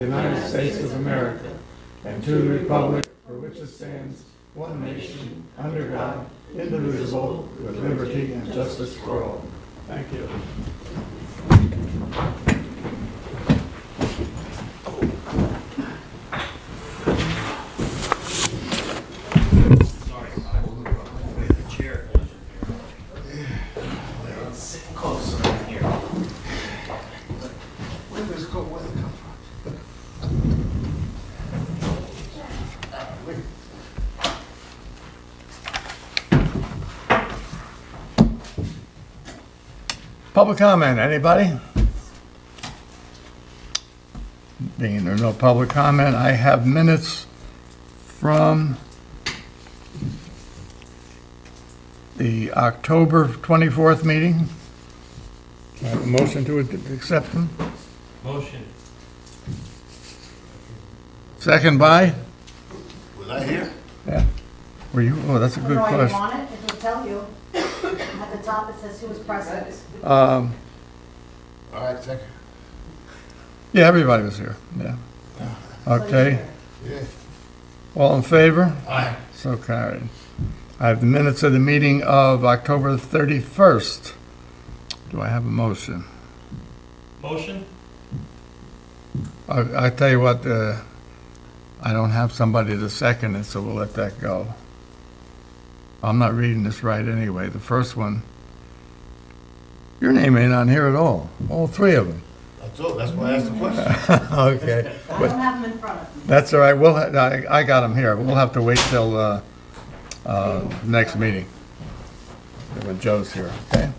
United States of America, and to the republic for which it stands, one nation, under God, indivisible, with liberty and justice for all. Thank you. Sorry, I will move the chair. Sit closer in here. Where does cold weather come from? Public comment, anybody? Being there's no public comment, I have minutes from the October 24th meeting. I have a motion to accept them. Motion. Second by? Was I here? Yeah. Were you? Oh, that's a good No, you question. want it, it'll tell you. At the top, it says who was present. All right, second. Yeah, everybody was here, yeah. Okay, Yeah. all in favor? Aye. So carried. I have the minutes of the meeting of October 31st. Do I have a motion? Motion? I tell you what, I don't have somebody to second it, so we'll let that go. I'm not reading this right anyway. The first one, your name ain't on here at all three of them. That's why I asked the question. Okay, I don't have them in front of me. that's all right. I got them here. We'll have to wait till next meeting when Joe's here, okay?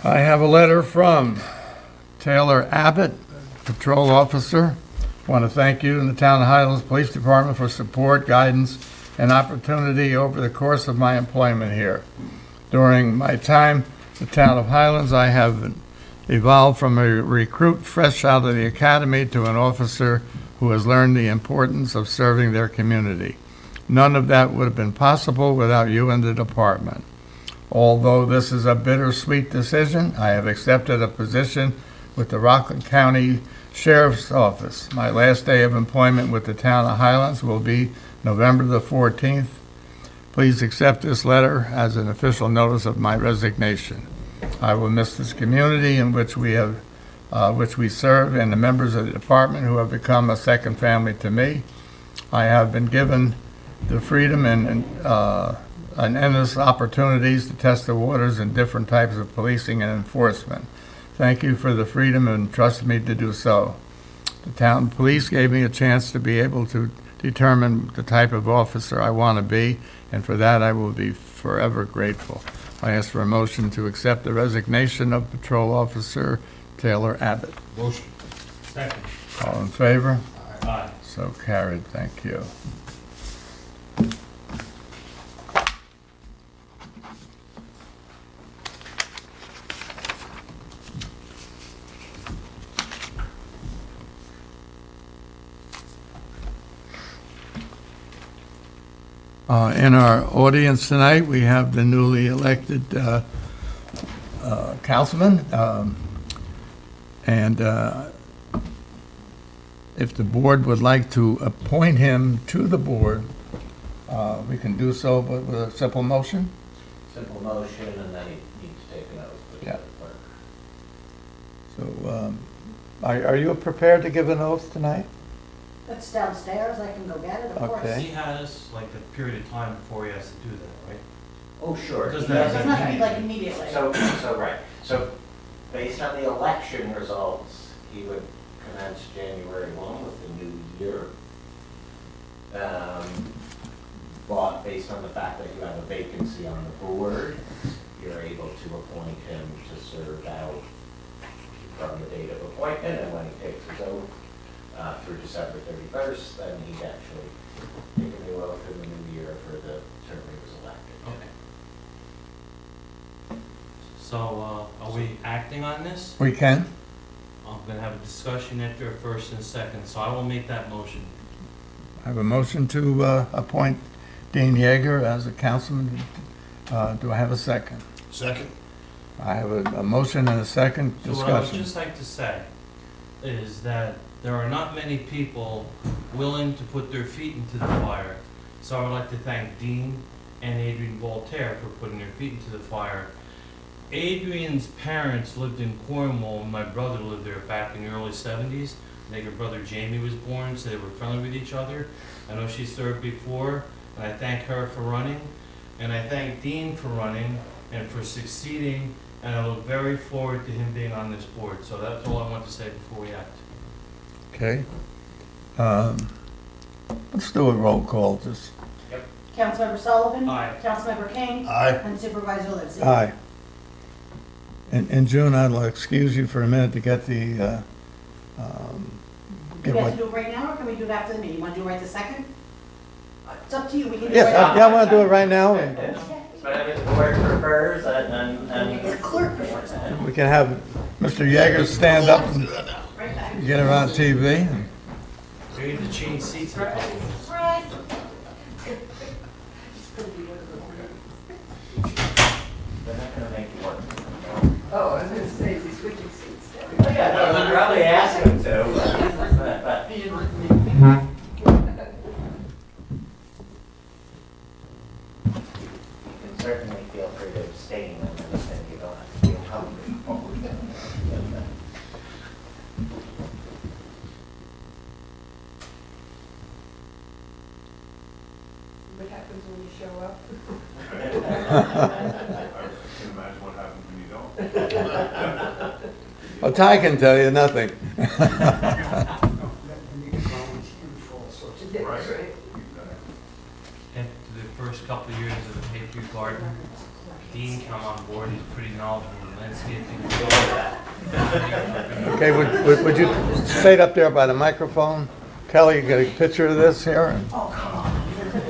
I have a letter from Taylor Abbott, patrol officer. Want to thank you and the Town of Highlands Police Department for support, guidance, and opportunity over the course of my employment here. During my time in the Town of Highlands, I have evolved from a recruit fresh out of the academy to an officer who has learned the importance of serving their community. None of that would have been possible without you and the department. Although this is a bittersweet decision, I have accepted a position with the Rockland County Sheriff's Office. My last day of employment with the Town of Highlands will be November the 14th. Please accept this letter as an official notice of my resignation. I will miss this community in which we serve and the members of the department who have become a second family to me. I have been given the freedom and endless opportunities to test the waters in different types of policing and enforcement. Thank you for the freedom and trust me to do so. The town police gave me a chance to be able to determine the type of officer I want to be, and for that I will be forever grateful. I ask for a motion to accept the resignation of Patrol Officer Taylor Abbott. Motion. Second. All in favor? Aye. So carried, thank you. In our audience tonight, we have the newly elected councilman. And if the board would like to appoint him to the board, we can do so with a simple motion. Simple motion, and then he needs to take an oath. with the Yeah. clerk. So are you prepared to give an oath tonight? It's downstairs, I can go get it, of course. Okay. He has like a period of time before he has to do that, right? Oh, sure. Does He that- has It a doesn't have to be time. like immediately. So based on the election results, he would commence January 1 with the new year. But based on the fact that you have a vacancy on the board, you're able to appoint him to serve out from the date of appointment, and when he takes his oath through December 31st, then he'd actually take a new oath in the new year for the term he was elected. Okay. So, are we acting on this? We can. I'm gonna have a discussion after a first and a second, so I will make that motion. I have a motion to appoint Dean Yeager as a councilman. Do I have a second? Second. I have a motion and a second So what I would discussion. just like to say is that there are not many people willing to put their feet into the fire. So I would like to thank Dean and Adrian Voltaire for putting their feet into the fire. Adrian's parents lived in Cornwall, and my brother lived there back in the early 70s. I think her brother Jamie was born, so they were friendly with each other. I know she served before, and I thank her for running. And I thank Dean for running and for succeeding, and I look very forward to him being on this board. So that's all I want to say before we act. Okay. Let's do a roll call, just, Councilmember Sullivan? Aye. Councilmember King? Aye. And Supervisor Lipsy? aye. And June, I'll excuse you for a minute to get the, Do get we have what, to do it right now, or can we do it after the meeting? You want to do it right this second? It's up to you, we can do it yeah, right now. yeah, I want to do it right now, and Whatever the board prefers, and The clerk prefers that. we can have Mr. Yeager stand up and Right back. get her on TV. So you need to change seats. Surprise. they're not gonna make it work. Oh, I was gonna say, is he switching seats? Yeah, no, I'd probably ask him to, but you can certainly feel free to abstain and then you don't have to be uncomfortable. What happens when you show up? I can imagine what happens when you don't. Well, Ty can tell you nothing. Right. After the first couple of years of the Patriot Garden, Dean come on board, he's pretty knowledgeable in landscaping. Okay, would you stay up there by the microphone? Kelly, you get a picture of this here? Oh, come on.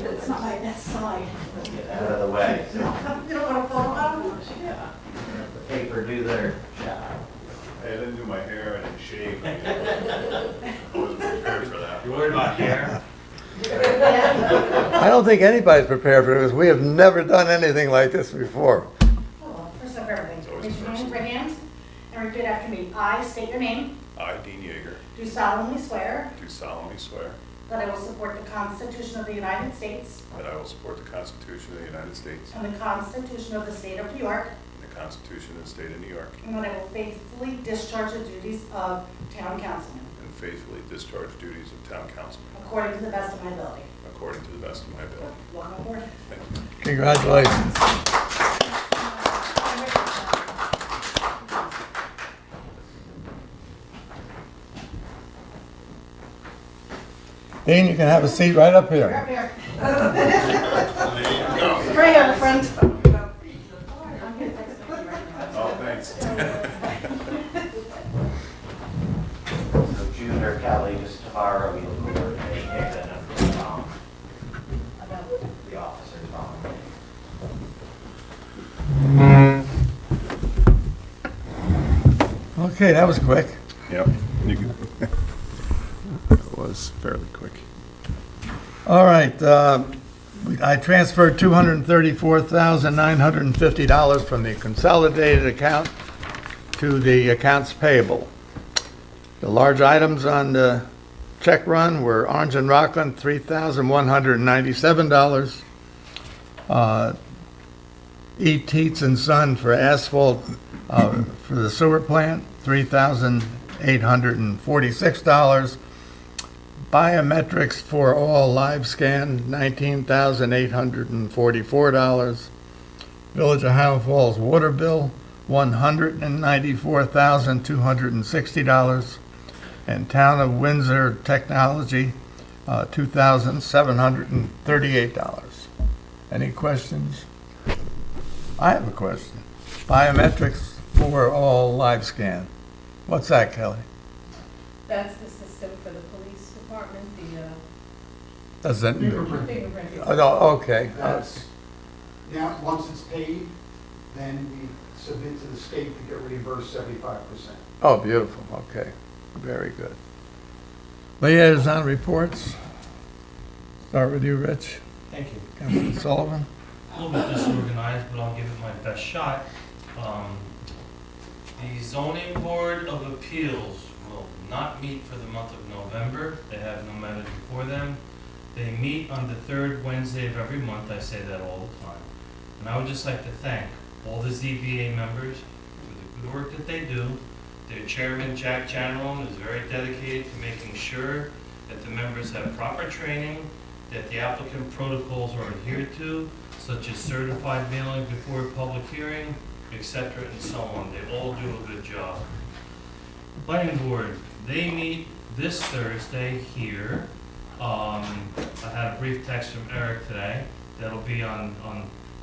It's not my best side. Get out of the way. You don't want to photo of them? Yeah. The paper do their job. Hey, I didn't do my hair, I didn't shave. I wasn't prepared for that. You worried about hair? I don't think anybody's prepared for this. We have never done anything like this before. Well, first of everything, always raise your the first. hand, right hand, and repeat after me. I state your name, I, Dean Yeager, do solemnly swear do solemnly swear that I will support the Constitution of the United States that I will support the Constitution of the United States and the Constitution of the State of New York, and the Constitution of the State of New York, and that I will faithfully discharge the duties of town councilman and faithfully discharge duties of town councilman according to the best of my ability. according to the best of my ability. Welcome aboard. Thank you. Congratulations. Dean, you can have a seat right up You're here. up here. There you go. Right here, friend. Oh, thanks. So June or Kelly, just tomorrow, you'll coordinate and the officers on. Okay, that was quick. Yep. It was fairly quick. All right, I transferred $234,950 from the consolidated account to the accounts payable. The large items on the check run were Orange and Rockland, $3,197. E. Teets and Son for asphalt for the sewer plant, $3,846. Biometrics for all live scan, $19,844. Village of Highland Falls water bill, $194,260. And Town of Windsor Technology, $2,738. Any questions? I have a question. Biometrics for all live scan. What's that, Kelly? That's the system for the police department, the Does that? fingerprint. Oh, no, okay. That's, now, once it's paid, then we submit to the state to get reimbursed 75%. Oh, beautiful, okay, very good. Liaison reports. Start with you, Rich. Thank you. Councilman Sullivan. A little bit disorganized, but I'll give it my best shot. The zoning board of appeals will not meet for the month of November. They have no matters before them. They meet on the third Wednesday of every month. I say that all the time. And I would just like to thank all the ZBA members for the good work that they do. Their chairman, Jack Janneron, is very dedicated to making sure that the members have proper training, that the applicant protocols are adhered to, such as certified mailing before a public hearing, etc., and so on. They all do a good job. Planning board, they meet this Thursday here. I had a brief text from Eric today. That'll be on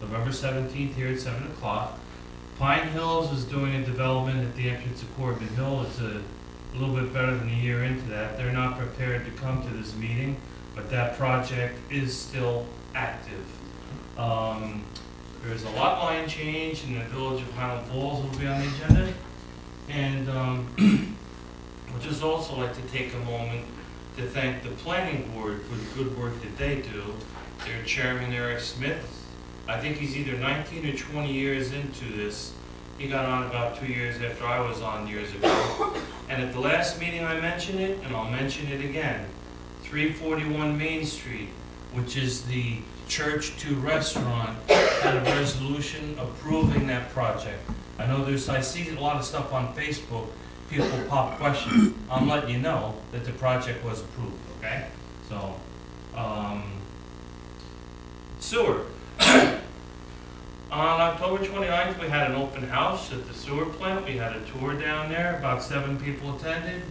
November 17th here at 7 o'clock. Pine Hills is doing a development at the entrance of Corbin Hill. It's a little bit better than a year into that. They're not prepared to come to this meeting, but that project is still active. There's a lot line change in the village of Highland Falls that will be on the agenda. And I'd just also like to take a moment to thank the planning board for the good work that they do. Their chairman, Eric Smith, I think he's either 19 or 20 years into this. He got on about 2 years after I was on years ago. And at the last meeting I mentioned it, and I'll mention it again, 341 Main Street, which is the Church to Restaurant, had a resolution approving that project. I know I see a lot of stuff on Facebook, people pop questions. I'm letting you know that the project was approved, okay? So, sewer. On October 29th, we had an open house at the sewer plant. We had a tour down there. About 7 people attended.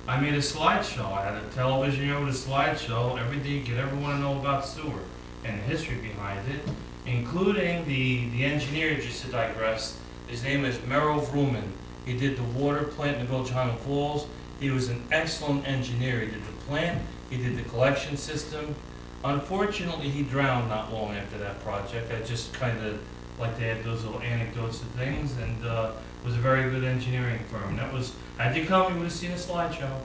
I made a slideshow. I had a television over the slideshow, everything, get everyone to know about sewer and the history behind it, including the engineer, just to digress. His name is Merrill Vrooman. He did the water plant in the village of Highland Falls. He was an excellent engineer. He did the plant, he did the collection system. Unfortunately, he drowned not long after that project. I just kind of like to add those little anecdotes to things, and it was a very good engineering firm. That was, had you come, you would have seen a slideshow.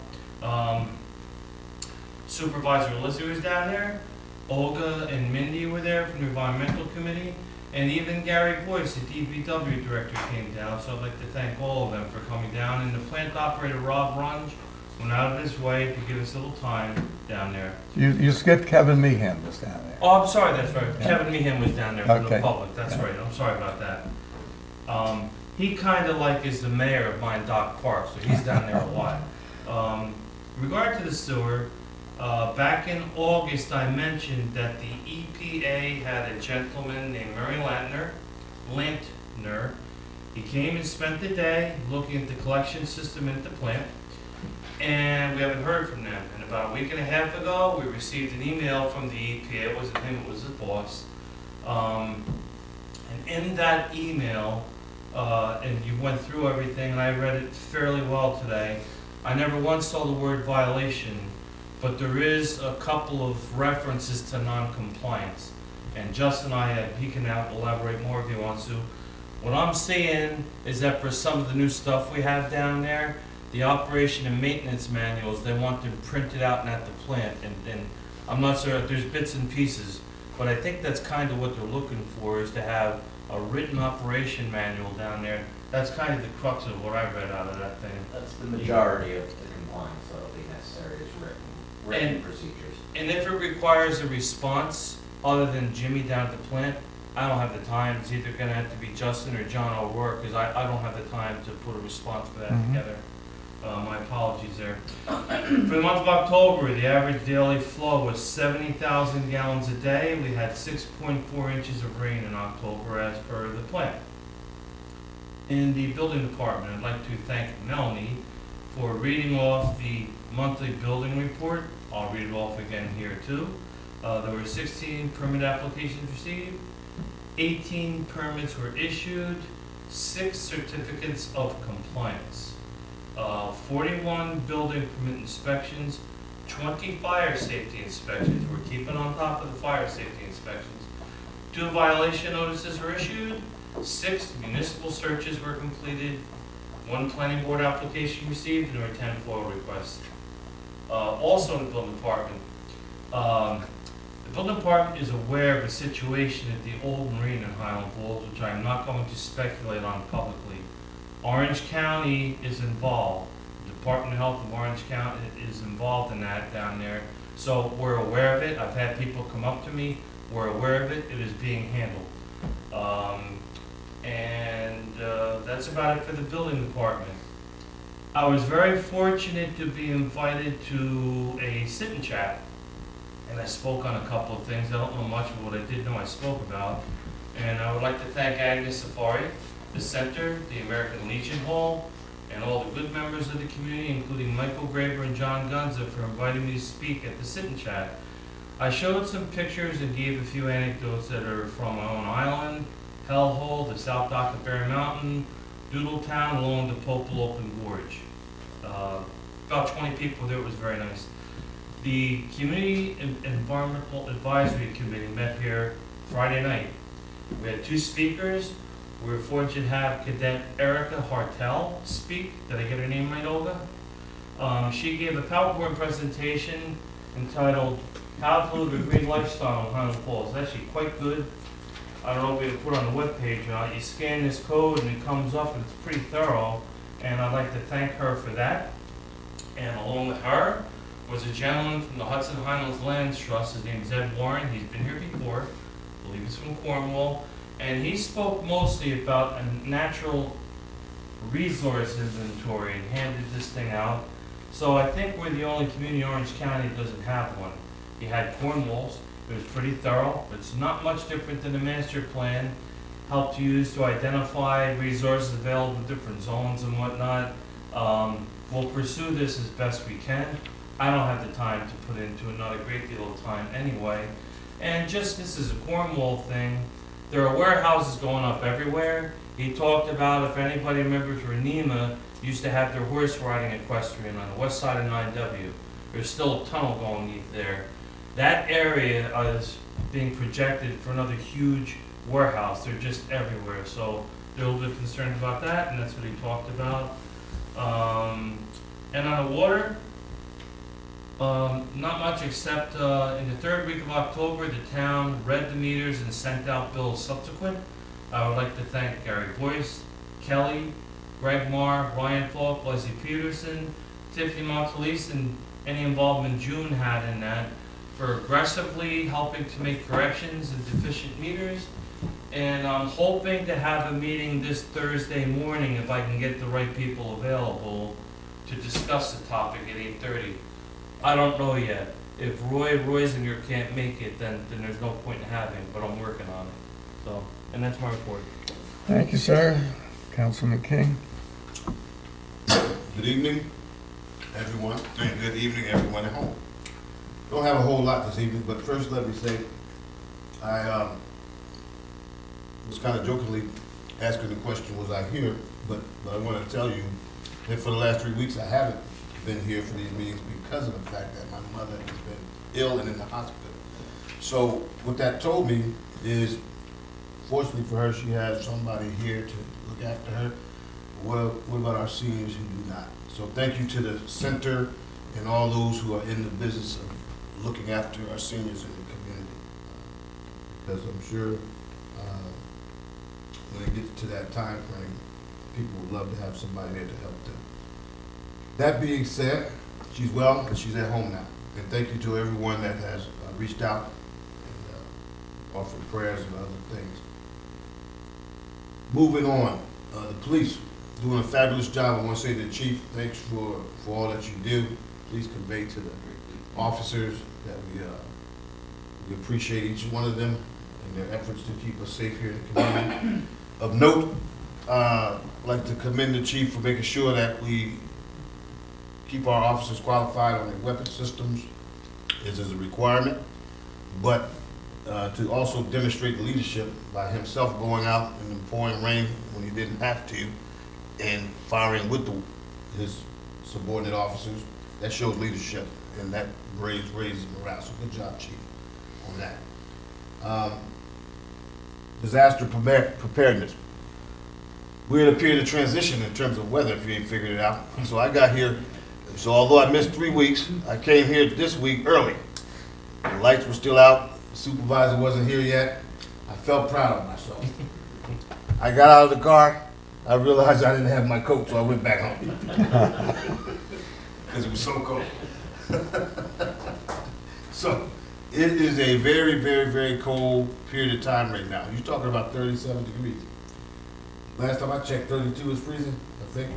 Supervisor Lizzie was down there. Olga and Mindy were there from the environmental committee, and even Gary Boyce, the DPW director, came down. So I'd like to thank all of them for coming down. And the plant operator, Rob Runge, went out of his way to give us a little time down there. You skipped Kevin Meehan was down there. Oh, I'm sorry, that's right. Yeah. Kevin Meehan was down there for the Okay. public. That's Yeah. right. I'm sorry about that. He kind of like is the mayor of my Dock Park, so he's down there a lot. In regard to the sewer, back in August, I mentioned that the EPA had a gentleman named Murray Lantner. He came and spent the day looking at the collection system at the plant, and we haven't heard from them. And about a week and a half ago, we received an email from the EPA. It wasn't him, it was his boss. And in that email, and you went through everything, and I read it fairly well today. I never once saw the word violation, but there is a couple of references to non-compliance. And Justin he can elaborate more if he wants to. What I'm seeing is that for some of the new stuff we have down there, the operation and maintenance manuals, they want them printed out and at the plant. And I'm not sure if there's bits and pieces, but I think that's kind of what they're looking for, is to have a written operation manual down there. That's kind of the crux of what I read out of that thing. That's the majority of the compliance that'll be necessary, is written And- procedures. And if it requires a response other than Jimmy down at the plant, I don't have the time. It's either gonna have to be Justin or John O'Rourke, because I don't have the time to put a response for that Mhm. together. My apologies there. For the month of October, the average daily flow was 70,000 gallons a day. We had 6.4 inches of rain in October as per the plan. In the building department, I'd like to thank Melanie for reading off the monthly building report. I'll read it off again here too. There were 16 permit applications received, 18 permits were issued, 6 certificates of compliance. 41 building permit inspections, 20 fire safety inspections. We're keeping on top of the fire safety inspections. 2 violation notices were issued, 6 municipal searches were completed, 1 planning board application received, and there were 10 FOIL requests. Also in the building department, the building department is aware of a situation at the old marina in Highland Falls, which I'm not going to speculate on publicly. Orange County is involved. The Department of Health of Orange County is involved in that down there. So we're aware of it. I've had people come up to me. We're aware of it. It is being handled. That's about it for the building department. I was very fortunate to be invited to a sit and chat, and I spoke on a couple of things. I don't know much, but what I did know I spoke about. And I would like to thank Agnes Safari, the center, the American Legion Hall, and all the good members of the community, including Michael Graber and John Gunza, for inviting me to speak at the sit and chat. I showed some pictures and gave a few anecdotes that are from my own island, Hellhole, the South Dock of Bear Mountain, Doodletown, along the Popple Open Gorge. About 20 people there. It was very nice. The Community Environmental Advisory Committee met here Friday night. We had 2 speakers. We were fortunate to have Cadet Erica Hartel speak. Did I get her name right, Olga? She gave a PowerPoint presentation entitled How to Live a Green Lifestyle in Highland Falls. It's actually quite good. I don't know if we can put it on the webpage or not. You scan this code and it comes up and it's pretty thorough. And I'd like to thank her for that. And along with her was a gentleman from the Hudson Highlands Lands Trust. His name is Ed Warren. He's been here before. I believe he's from Cornwall. And he spoke mostly about a natural resource inventory and handed this thing out. So I think we're the only community in Orange County that doesn't have one. He had Cornwall's. It was pretty thorough. It's not much different than the master plan. Helped use to identify resources available in different zones and whatnot. We'll pursue this as best we can. I don't have the time to put into it, not a great deal of time anyway. And just this is a Cornwall thing. There are warehouses going up everywhere. He talked about, if anybody remembers, Renema used to have their horse riding equestrian on the west side of 9W. There's still a tunnel going there. That area is being projected for another huge warehouse. They're just everywhere. So they're a little bit concerned about that, and that's what he talked about. And on the water, not much except in the 3rd week of October, the town read the meters and sent out bills subsequent. I would like to thank Gary Boyce, Kelly, Greg Marr, Ryan Falk, Leslie Peterson, Tiffany Montalese, and any involvement June had in that for aggressively helping to make corrections in deficient meters. And I'm hoping to have a meeting this Thursday morning, if I can get the right people available, to discuss the topic at 8:30. I don't know yet. If Roy Roisinger can't make it, then there's no point in having it, but I'm working on it. So, and that's my report. Thank you, sir. Councilman King. Good evening, everyone, and good evening, everyone at home. Don't have a whole lot this evening, but first let me say, I was kind of jokingly asking the question, was I here? But I want to tell you that for the last 3 weeks, I haven't been here for these meetings because of the fact that my mother has been ill and in the hospital. So what that told me is, fortunately for her, she has somebody here to look after her. What about our seniors who do not? So thank you to the center and all those who are in the business of looking after our seniors in the community. Because I'm sure when it gets to that time frame, people would love to have somebody there to help them. That being said, she's well and she's at home now. And thank you to everyone that has reached out and offered prayers and other things. Moving on, the police doing a fabulous job. I want to say to the chief, thanks for all that you do. Please convey to the officers that we appreciate each one of them and their efforts to keep us safe here in the community. Of note, I'd like to commend the chief for making sure that we keep our officers qualified on their weapon systems. This is a requirement, but to also demonstrate leadership by himself going out in the pouring rain when he didn't have to and firing with his subordinate officers. That shows leadership, and that raises morale. So good job, chief, on that. Disaster preparedness. We're in a period of transition in terms of weather, if you ain't figured it out. So I got here, so although I missed 3 weeks, I came here this week early. The lights were still out, the supervisor wasn't here yet. I felt proud of myself. I got out of the car, I realized I didn't have my coat, so I went back home. Because it was so cold. So, it is a very, very, very cold period of time right now. You're talking about 37 degrees. Last time I checked, 32 was freezing, I think,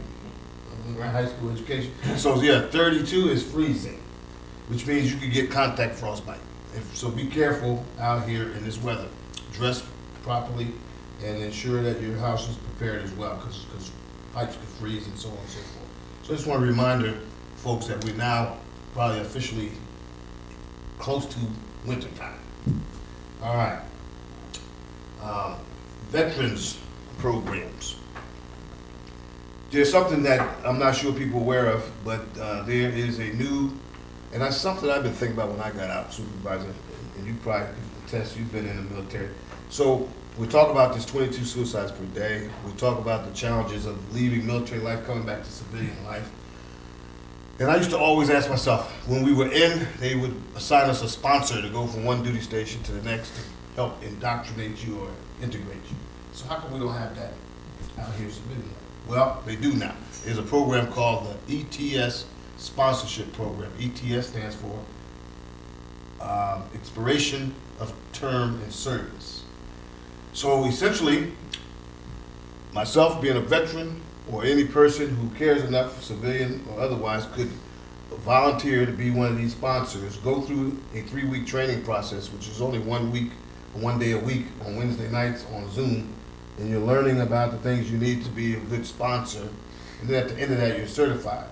in my high school education. So, yeah, 32 is freezing, which means you could get contact frostbite. So be careful out here in this weather. Dress properly and ensure that your house is prepared as well, because pipes could freeze and so on and so forth. So I just want to remind folks that we're now probably officially close to winter time. All right. Veterans programs. There's something that I'm not sure people are aware of, but there is a new, and that's something I've been thinking about when I got out, Supervisor, and you probably can attest, you've been in the military. So we talk about this 22 suicides per day. We talk about the challenges of leaving military life, coming back to civilian life. And I used to always ask myself, when we were in, they would assign us a sponsor to go from one duty station to the next to help indoctrinate you or integrate you. So how come we don't have that out here civilian life? Well, they do now. There's a program called the ETS Sponsorship Program. ETS stands for Expiration of Term in Service. So essentially, myself being a veteran, or any person who cares enough, civilian or otherwise, could volunteer to be one of these sponsors, go through a 3-week training process, which is only 1 week, 1 day a week on Wednesday nights on Zoom, and you're learning about the things you need to be a good sponsor, and then at the end of that, you're certified.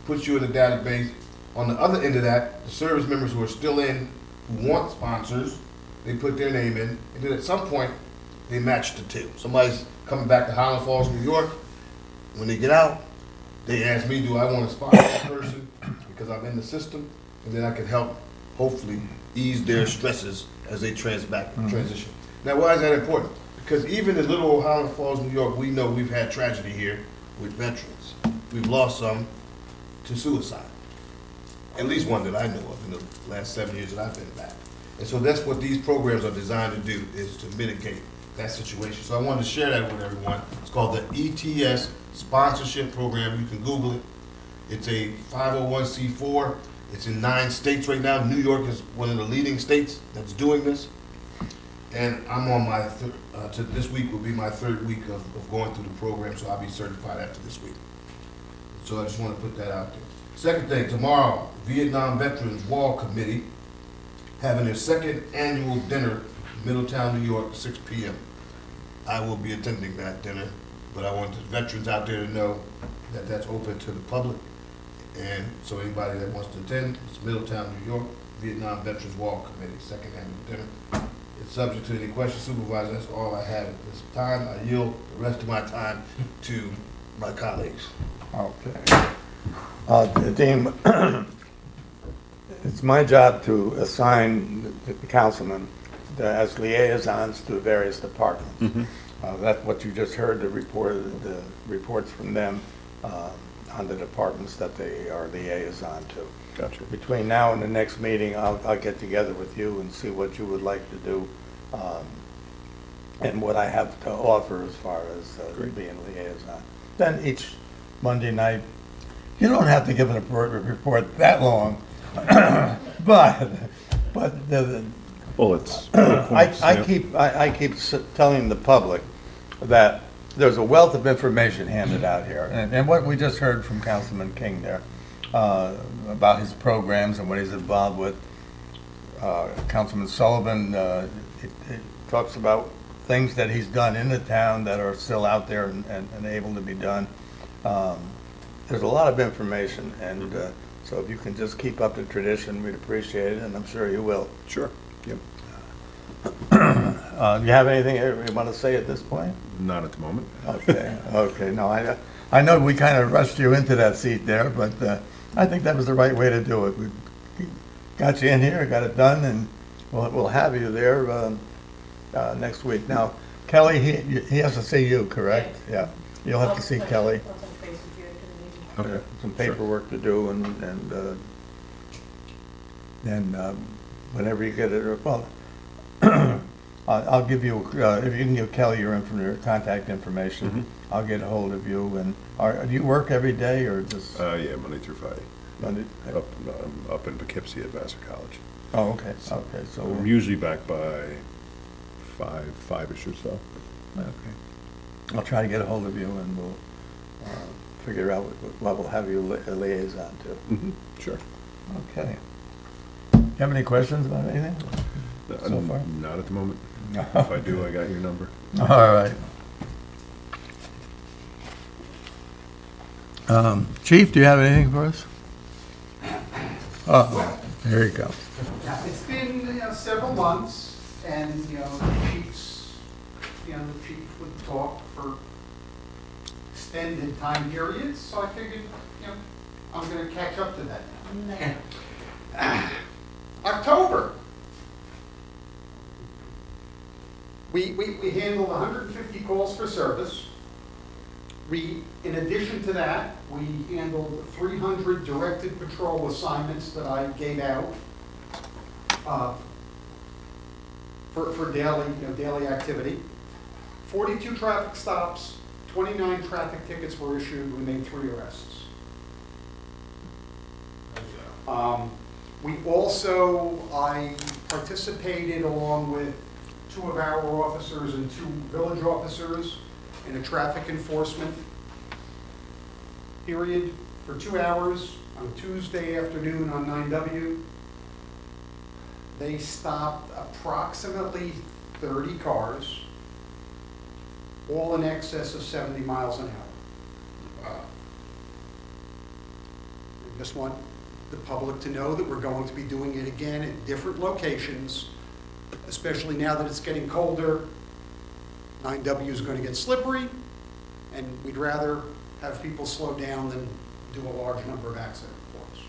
Puts you in a database. On the other end of that, the service members who are still in, who want sponsors, they put their name in, and then at some point, they match the two. Somebody's coming back to Highland Falls, New York. When they get out, they ask me, do I want to sponsor that person because I'm in the system, and then I can help, hopefully, ease their stresses as they transition. Now, why is that important? Because even in little old Highland Falls, New York, we know we've had tragedy here with veterans. We've lost some to suicide. At least one that I know of in the last 7 years that I've been back. And so that's what these programs are designed to do, is to mitigate that situation. So I wanted to share that with everyone. It's called the ETS Sponsorship Program. You can Google it. It's a 501c4. It's in 9 states right now. New York is one of the leading states that's doing this. And I'm on my, this week will be my 3rd week of going through the program, so I'll be certified after this week. So I just want to put that out there. Second thing, tomorrow, Vietnam Veterans Wall Committee having their 2nd annual dinner in Middletown, New York, 6 p.m. I will be attending that dinner, but I want the veterans out there to know that that's open to the public. And so anybody that wants to attend, it's Middletown, New York, Vietnam Veterans Wall Committee, 2nd annual dinner. It's subject to any questions, Supervisor. That's all I have at this time. I yield the rest of my time to my colleagues. Okay. Dean, it's my job to assign the councilmen as liaisons to various departments. That's what you just heard, the reports from them on the departments that they are liaison to. Gotcha. Between now and the next meeting, I'll get together with you and see what you would like to do, and what I have to offer as far as being liaison. Then each Monday night, you don't have to give a report that long, but the Bullets. I keep telling the public that there's a wealth of information handed out here, and what we just heard from Councilman King there about his programs and what he's involved with. Councilman Sullivan it talks about things that he's done in the town that are still out there and able to be done. There's a lot of information, and so if you can just keep up the tradition, we'd appreciate it, and I'm sure you will. Sure. Yep. Do you have anything you want to say at this point? Not at the moment. Okay, okay. No, I know we kind of rushed you into that seat there, but I think that was the right way to do it. We got you in here, got it done, and we'll have you there next week. Now, Kelly, he has to see you, correct? Yeah. You'll have to see Kelly. I'll touch base with you after the meeting. Okay. Some paperwork to do, and then whenever you get it, well, I'll give you, if you can give Kelly your contact information, I'll get a hold of you. And do you work every day or just Yeah, Monday through Friday. Monday? Up in Poughkeepsie at Vassar College. Oh, okay, okay, so, I'm usually back by five-ish or so. okay. I'll try to get a hold of you and we'll figure out what we'll have you a liaison to. Sure. Okay. You have any questions about anything so far? Not at the moment. If I do, I got your number. All right. Chief, do you have anything for us? Oh, there you go. Yeah, it's been, several months, and, the chiefs, the chief would talk for extended time periods, so I figured, I'm gonna catch up to that. October. We handled 150 calls for service. In addition to that, we handled 300 directed patrol assignments that I gave out for daily activity. 42 traffic stops, 29 traffic tickets were issued, we made 3 arrests. I participated along with 2 of our officers and 2 village officers in a traffic enforcement period for 2 hours on Tuesday afternoon on 9W. They stopped approximately 30 cars, all in excess of 70 miles an hour. I just want the public to know that we're going to be doing it again at different locations, especially now that it's getting colder. 9W is going to get slippery, and we'd rather have people slow down than do a large number of accident reports.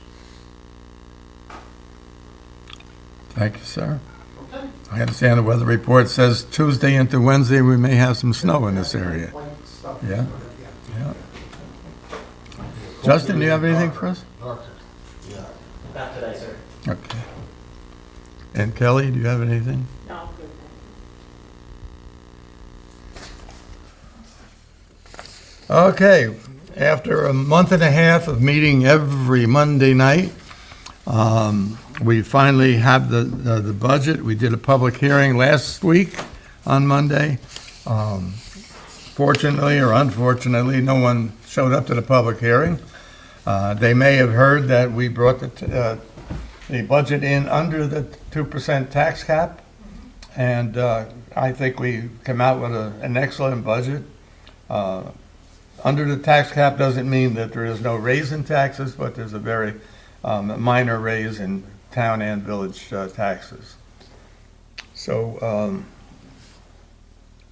Thank you, sir. Okay? I understand the weather report says Tuesday into Wednesday, we may have some snow in this area. Light stuff. Yeah. Yeah. Justin, do you have anything for us? Darker. Yeah. Not today, sir. Okay. And Kelly, do you have anything? No, I'm good, thank you. Okay, after a month and a half of meeting every Monday night, we finally have the budget. We did a public hearing last week on Monday. Fortunately or unfortunately, no one showed up to the public hearing. They may have heard that we brought the budget in under the 2% tax cap, and I think we come out with an excellent budget. Under the tax cap doesn't mean that there is no raise in taxes, but there's a very minor raise in town and village taxes. So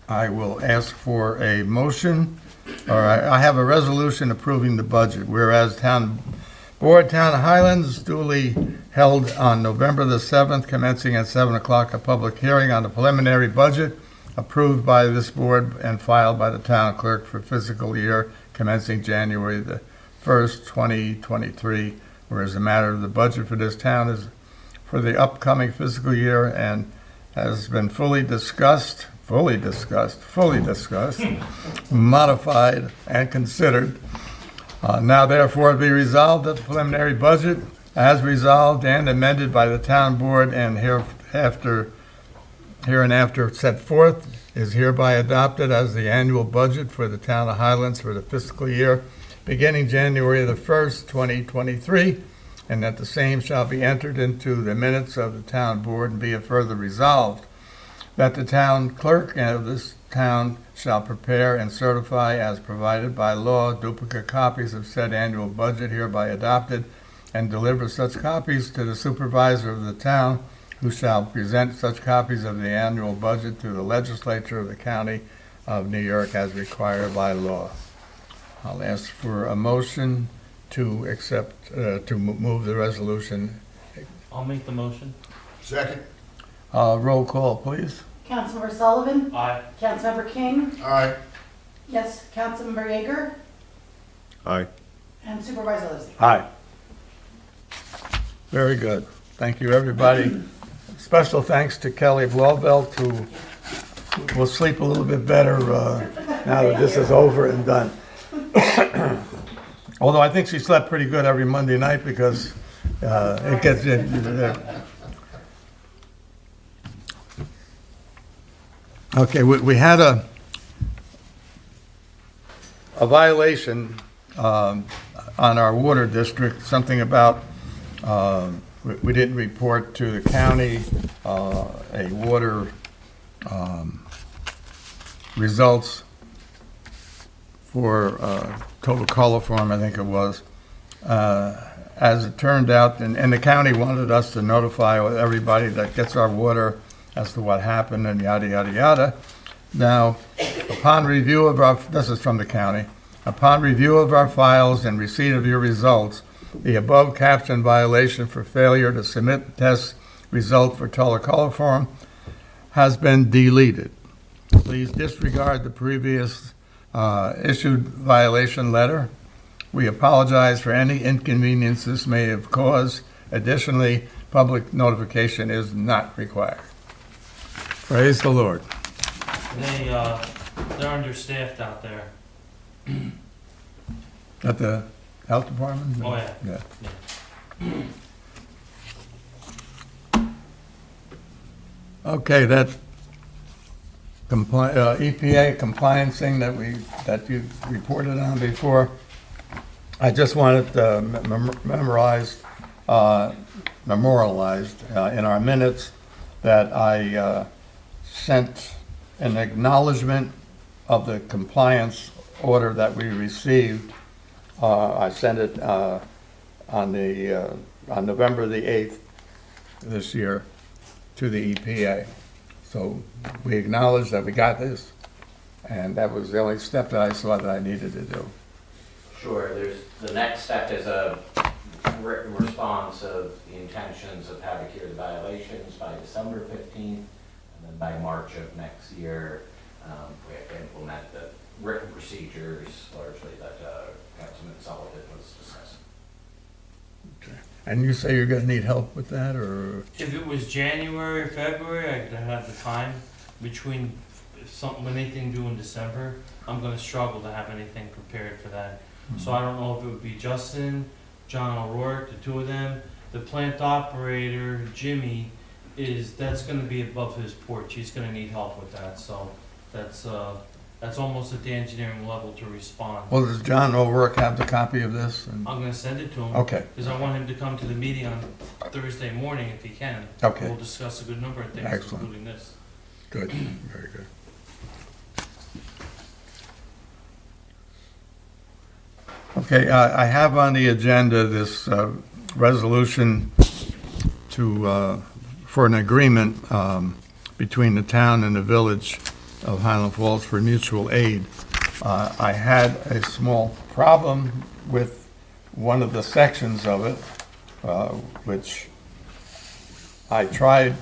I will ask for a motion, or I have a resolution approving the budget, whereas Town of Highlands duly held on November the 7th, commencing at 7 o'clock, a public hearing on the preliminary budget approved by this board and filed by the town clerk for fiscal year commencing January the 1st, 2023, whereas the matter of the budget for this town is for the upcoming fiscal year and has been fully discussed, modified, and considered. Now therefore be resolved that the preliminary budget, as resolved and amended by the town board and hereinafter set forth, is hereby adopted as the annual budget for the town of Highlands for the fiscal year beginning January the 1st, 2023, and that the same shall be entered into the minutes of the town board, and be it further resolved that the town clerk of this town shall prepare and certify as provided by law duplicate copies of said annual budget hereby adopted, and deliver such copies to the supervisor of the town, who shall present such copies of the annual budget to the legislature of the county of New York as required by law. I'll ask for a motion to accept, to move the resolution. I'll make the motion. Second. Roll call, please. Councilmember Sullivan? Aye. Councilmember King? All right. Yes, Councilmember Yeager? Aye. And Supervisor Lipsy? Aye. Very good. Thank you, everybody. Special thanks to Kelly Blauvelt, who we'll sleep a little bit better now that this is over and done. Although I think she slept pretty good every Monday night because it gets in. Okay, we had a violation on our water district, something about, we didn't report to the county a water results for total coliform, I think it was. As it turned out, and the county wanted us to notify everybody that gets our water as to what happened and yada, yada, yada. Now, upon review of our, this is from the county, upon review of our files and receipt of your results, the above caption violation for failure to submit test result for total coliform has been deleted. Please disregard the previous issued violation letter. We apologize for any inconvenience this may have caused. Additionally, public notification is not required. Praise the Lord. They're understaffed out there. At the health department? Oh, yeah. Yeah. Okay, that EPA compliance thing that you reported on before, I just wanted memorialized in our minutes that I sent an acknowledgement of the compliance order that we received. I sent it on November the 8th this year to the EPA. So we acknowledge that we got this, and that was the only step that I saw that I needed to do. Sure, the next step is a written response of the intentions of how to cure the violations by December 15th, and then by March of next year, we have to implement the written procedures largely that Councilman Sullivan was discussing. Okay. And you say you're gonna need help with that, or? If it was January or February, I could have the time between anything due in December. I'm gonna struggle to have anything prepared for that. So I don't know if it would be Justin, John O'Rourke, the two of them. The plant operator, Jimmy, that's gonna be above his porch. He's gonna need help with that, so that's almost at the engineering level to respond. Well, does John O'Rourke have the copy of this? And- I'm gonna send it to him. Okay, Because I want him to come to the meeting on Thursday morning if he can. Okay. We'll discuss a good number of things, Excellent. including this. good, very good. Okay, I have on the agenda this resolution for an agreement between the town and the village of Highland Falls for mutual aid. I had a small problem with one of the sections of it, which I tried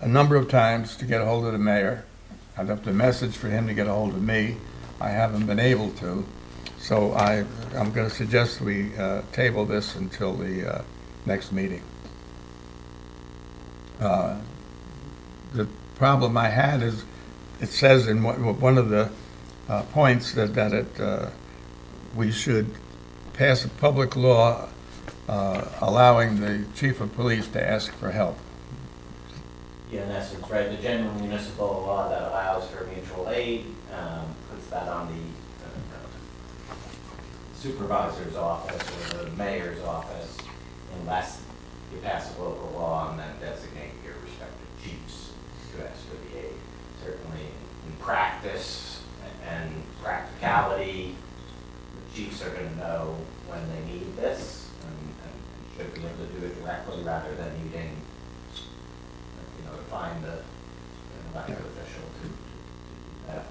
a number of times to get a hold of the mayor. I left a message for him to get a hold of me. I haven't been able to. So I'm going to suggest we table this until the next meeting. The problem I had is, it says in one of the points that we should pass a public law allowing the chief of police to ask for help. Yeah, in essence, right, the general municipal law that allows for mutual aid puts that on the supervisor's office or the mayor's office, unless you pass a local law and then designate your respective chiefs to ask for the aid. Certainly in practice and practicality, the chiefs are going to know when they need this and should be able to do it directly rather than needing, to find the elected official to do that.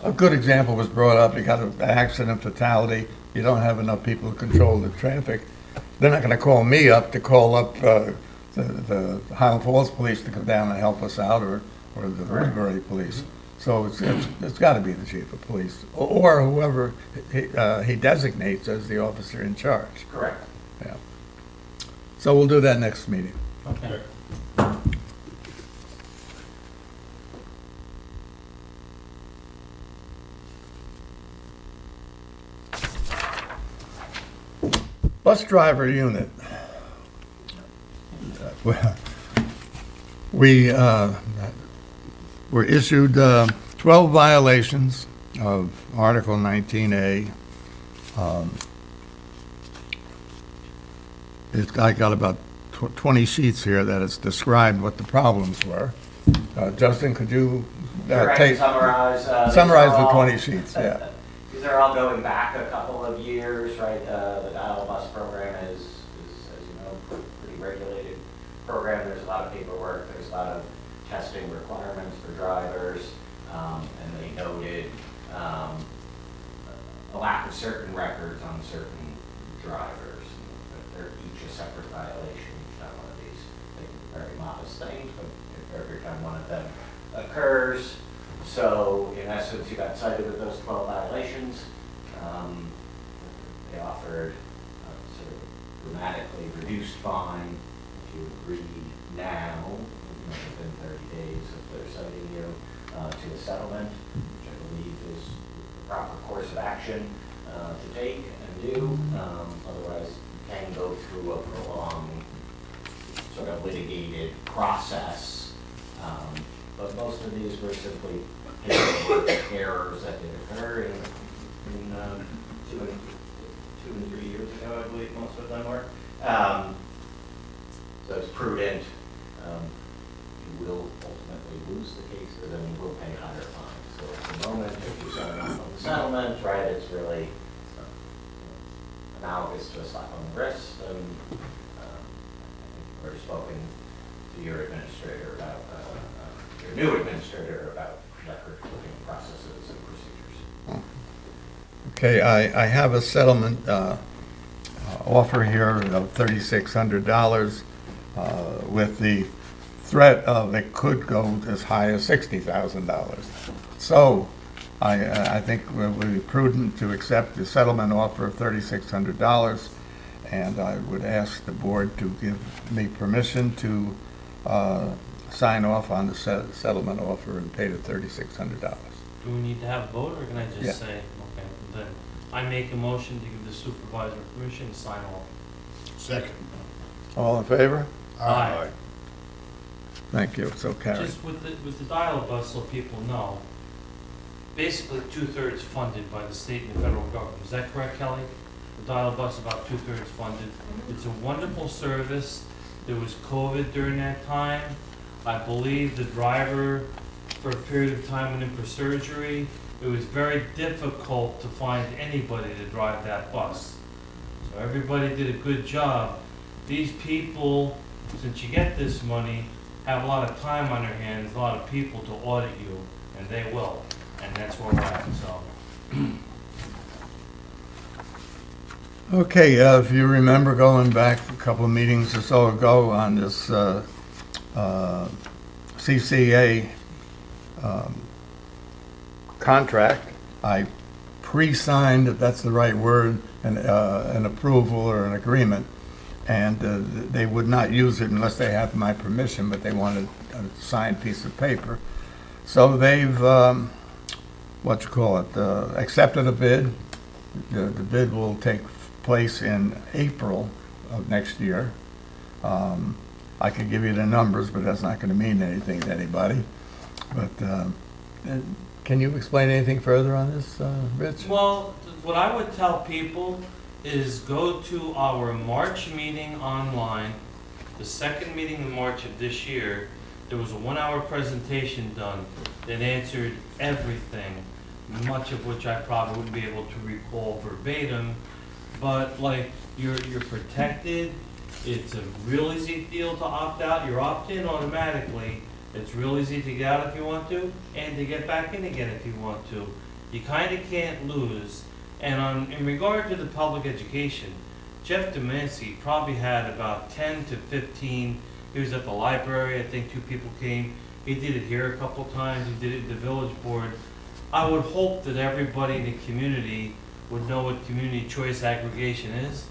A good example was brought up. You got an accident, fatality. You don't have enough people to control the traffic. They're not going to call me up to call up the Highland Falls Police to come down and help us out, or the Bridgebury Police. So it's got to be the chief of police or whoever he designates as the officer in charge. Correct. Yeah. So we'll do that next meeting. Okay. Bus driver unit. We were issued 12 violations of Article 19A. I got about 20 sheets here that it's described what the problems were. Justin, could you Sure, I can summarize. summarize the 20 sheets? Yeah. These are all going back a couple of years, right? The dial bus program is, as you know, pretty regulated program. There's a lot of paperwork. There's a lot of testing requirements for drivers, and they noted a lack of certain records on certain drivers. They're each a separate violation. Each time one of these, they can be very modest things, but if every time one of them occurs. So in essence, you got cited with those 12 violations. They offered a sort of dramatically reduced fine. If you agree now, within 30 days of their citing you, to a settlement, which I believe is the proper course of action to take and do. Otherwise, you can go through a prolonged sort of litigated process. But most of these were simply errors that did occur in 2 and 3 years ago, I believe most of them were. So it's prudent. You will ultimately lose the case, but then you will pay higher fines. So at the moment, if you sign off on the settlement, right, it's really analogous to a slap on the wrist. And I think you've already spoken to your administrator about, your new administrator about record-keeping processes and procedures. Okay, I have a settlement offer here of $3,600 with the threat of it could go as high as $60,000. So I think it would be prudent to accept the settlement offer of $3,600, and I would ask the board to give me permission to sign off on the settlement offer and pay the $3,600. Do we need to have a vote, or can I Yeah. just say, okay, then I make a motion to give the supervisor permission to sign off? Second. All in favor? Aye. Thank you, so carried. Just with the dial bus, so people know, basically 2/3 funded by the state and the federal government. Is that correct, Kelly? The dial bus about 2/3 funded. It's a wonderful service. There was COVID during that time. I believe the driver, for a period of time, went in for surgery. It was very difficult to find anybody to drive that bus. So everybody did a good job. These people, since you get this money, have a lot of time on their hands, a lot of people to audit you, and they will. And that's where we're at, so. Okay, if you remember going back a couple of meetings or so ago on this CCA contract, I pre-signed, if that's the right word, an approval or an agreement, and they would not use it unless they have my permission, but they wanted a signed piece of paper. So they've, accepted a bid. The bid will take place in April of next year. I could give you the numbers, but that's not going to mean anything to anybody. But can you explain anything further on this, Rich? Well, what I would tell people is go to our March meeting online, the second meeting in March of this year. There was a 1-hour presentation done that answered everything, much of which I probably wouldn't be able to recall verbatim, but like you're protected. It's a real easy deal to opt out. You're opt-in automatically. It's real easy to get out if you want to, and to get back in again if you want to. You kind of can't lose. And in regard to the public education, Jeff Demancey probably had about 10 to 15. He was at the library. I think 2 people came. He did it here a couple times. He did it at the village board. I would hope that everybody in the community would know what community choice aggregation is,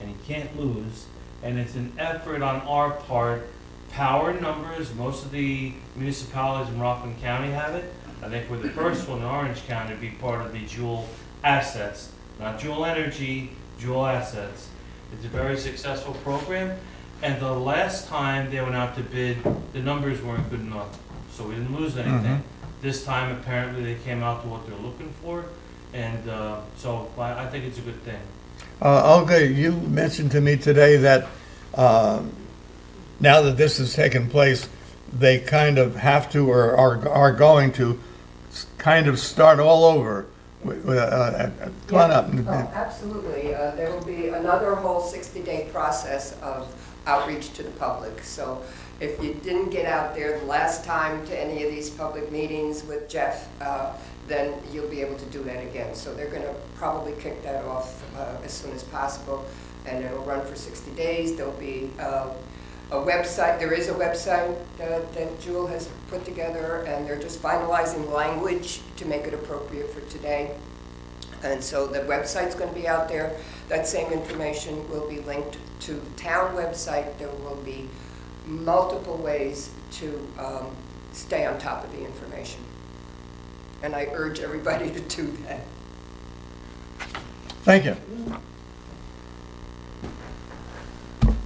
and you can't lose. And it's an effort on our part. Power numbers, most of the municipalities in Rockland County have it. I think we're the first one in Orange County to be part of the Jewel Assets, not Jewel Energy, Jewel Assets. It's a very successful program, and the last time they went out to bid, the numbers weren't good enough, so we didn't lose anything. This time, apparently, they came out to what they're looking for, and so I think it's a good thing. Olga, you mentioned to me today that now that this has taken place, they kind of have to or are going to kind of start all over. Come on up. Oh, absolutely. There will be another whole 60-day process of outreach to the public. So if you didn't get out there the last time to any of these public meetings with Jeff, then you'll be able to do that again. So they're going to probably kick that off as soon as possible, and it'll run for 60 days. There'll be a website. There is a website that Jewel has put together, and they're just finalizing language to make it appropriate for today. And so the website's going to be out there. That same information will be linked to the town website. There will be multiple ways to stay on top of the information. And I urge everybody to do that. Thank you.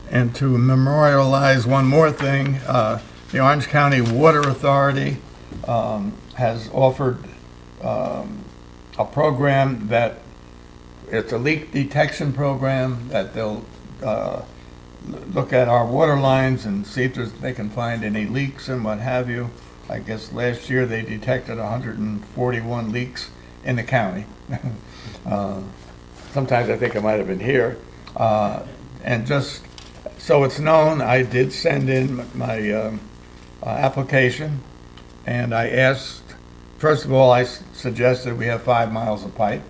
And to memorialize one more thing, the Orange County Water Authority has offered a program that, it's a leak detection program that they'll look at our water lines and see if they can find any leaks and what have you. I guess last year they detected 141 leaks in the county. Sometimes I think it might have been here. And just so it's known, I did send in my application, and I asked, first of all, I suggested we have 5 miles of pipe.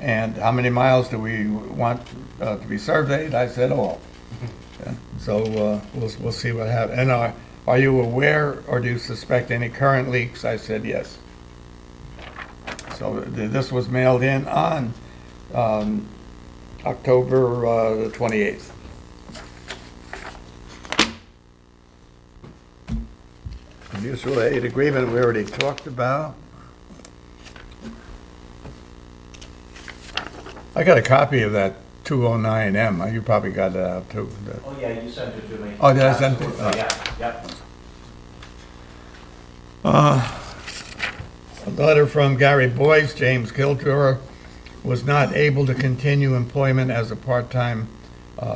And how many miles do we want to be surveyed? I said all. Yeah. So we'll see what happens. And are you aware or do you suspect any current leaks? I said yes. So this was mailed in on October the 28th. The mutual aid agreement we already talked about. I got a copy of that 209M. You probably got that out too. Oh, yeah, you sent it to me. Oh, did I send it? Absolutely, yeah, A letter from Gary Boyce. James Kilgore was not able to continue employment as a part-time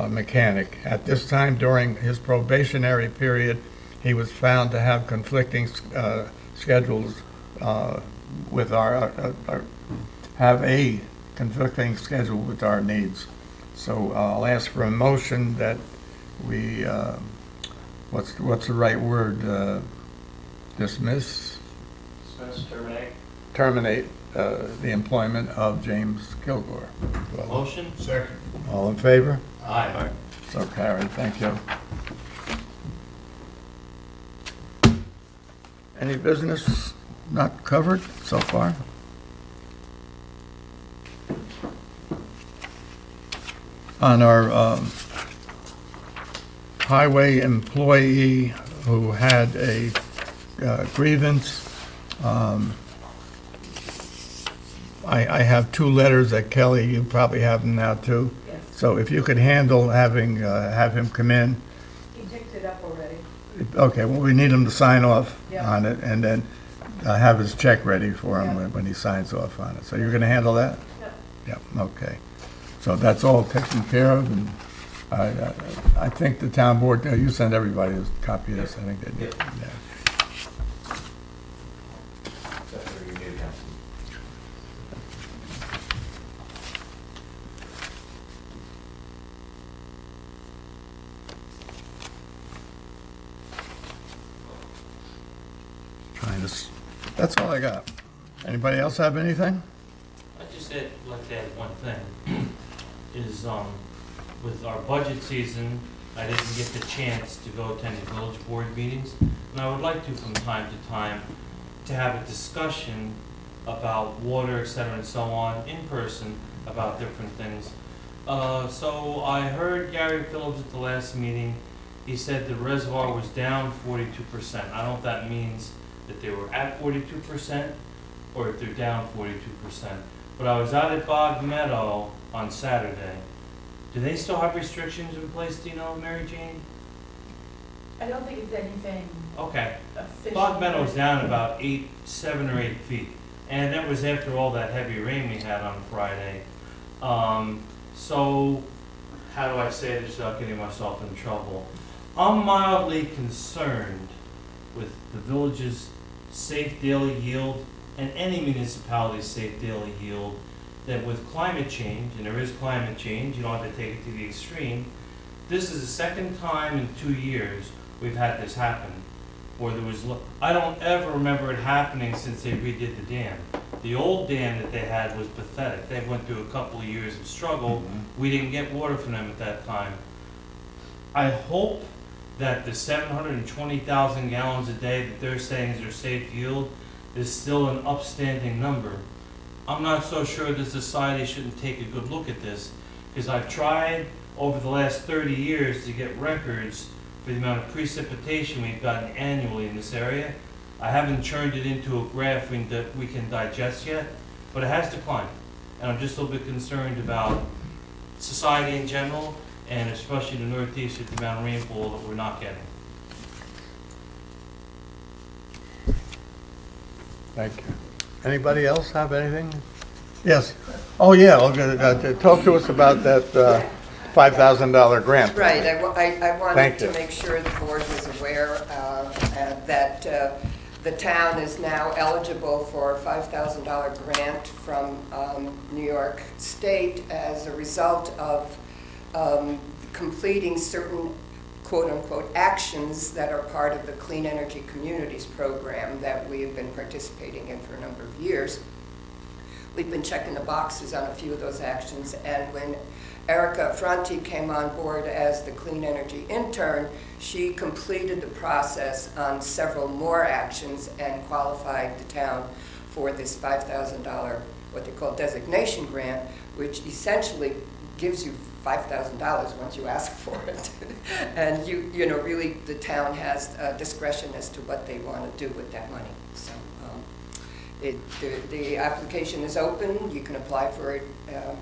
mechanic. At this time, during his probationary period, he was found to have conflicting schedules with have a conflicting schedule with our needs. So I'll ask for a motion that we, what's the right word? Dismiss? Dismiss, terminate. Terminate the employment of James Kilgore. Motion? Second. All in favor? Aye. So carried, thank you. Any business not covered so far? On our highway employee who had a grievance, I have 2 letters that Kelly, you probably have them now too. Yes. So if you could handle have him come in. He picked it up already. Okay, well, we need him to sign off Yeah. on it, and then have his check ready for him Yeah. when he signs off on it. So you're gonna handle that? Yep. Yep, okay. So that's all taken care of, and I think the town board, you sent everybody a copy of this, I think they did. Yep. Yeah. Except for your new council. That's all I got. Anybody else have anything? I just like to add one thing, is with our budget season, I didn't get the chance to go attend the village board meetings, and I would like to from time to time to have a discussion about water, et cetera, and so on, in person, about different things. So I heard Gary Phillips at the last meeting, he said the reservoir was down 42%. I don't know if that means that they were at 42%, or if they're down 42%. But I was out at Bog Meadow on Saturday, Do they still have restrictions in place, do you know, Mary Jane? I don't think it's anything Okay. official. Bog Meadow's down about 7 or 8 feet. And that was after all that heavy rain we had on Friday. So, how do I say this without getting myself in trouble? I'm mildly concerned with the village's safe daily yield and any municipality's safe daily yield, that with climate change, and there is climate change, you don't have to take it to the extreme, this is the second time in 2 years we've had this happen. Where there was, I don't ever remember it happening since they redid the dam. The old dam that they had was pathetic. They went through a couple of years of struggle. We didn't get water from them at that time. I hope that the 720,000 gallons a day that they're saying is their safe yield is still an upstanding number. I'm not so sure the society shouldn't take a good look at this, because I've tried over the last 30 years to get records for the amount of precipitation we've gotten annually in this area. I haven't turned it into a graph that we can digest yet, but it has declined. And I'm just a little bit concerned about society in general, and especially the Northeast with the amount of rainfall that we're not getting. Thank you. Anybody else have anything? Yes. Oh, yeah, okay, talk to us about that $5,000 grant. Right, I wanted Thank to you. make sure the board was aware that the town is now eligible for a $5,000 grant from New York State as a result of completing certain quote-unquote actions that are part of the Clean Energy Communities program that we have been participating in for a number of years. We've been checking the boxes on a few of those actions, and when Erica Fronti came on board as the clean energy intern, she completed the process on several more actions and qualified the town for this $5,000, what they call designation grant, which essentially gives you $5,000 once you ask for it. And you know, really the town has discretion as to what they want to do with that money. So the application is open. You can apply for it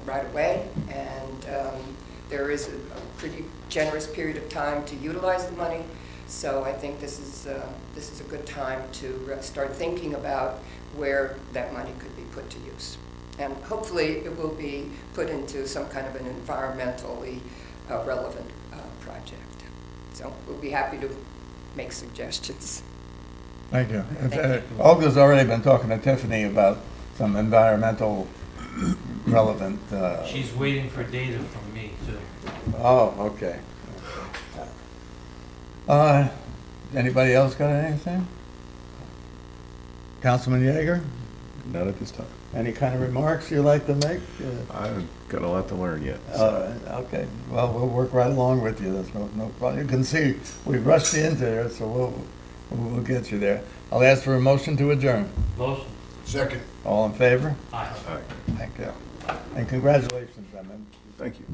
right away, and there is a pretty generous period of time to utilize the money. So I think this is a good time to start thinking about where that money could be put to use. And hopefully it will be put into some kind of an environmentally relevant project. So we'll be happy to make suggestions. Thank you. Thank Olga's already been talking to Tiffany about some environmental relevant. She's waiting for data from me too. Oh, okay. Anybody else got anything? Councilman Yeager, Not at this time. any kind of remarks you'd like to make? I've got a lot to learn yet. Okay, well, we'll work right along with you. That's no problem. You can see we rushed you into there, so we'll get you there. I'll ask for a motion to adjourn. Motion. Second. All in favor? Aye. All right, Thank you. And congratulations, I mean. thank you.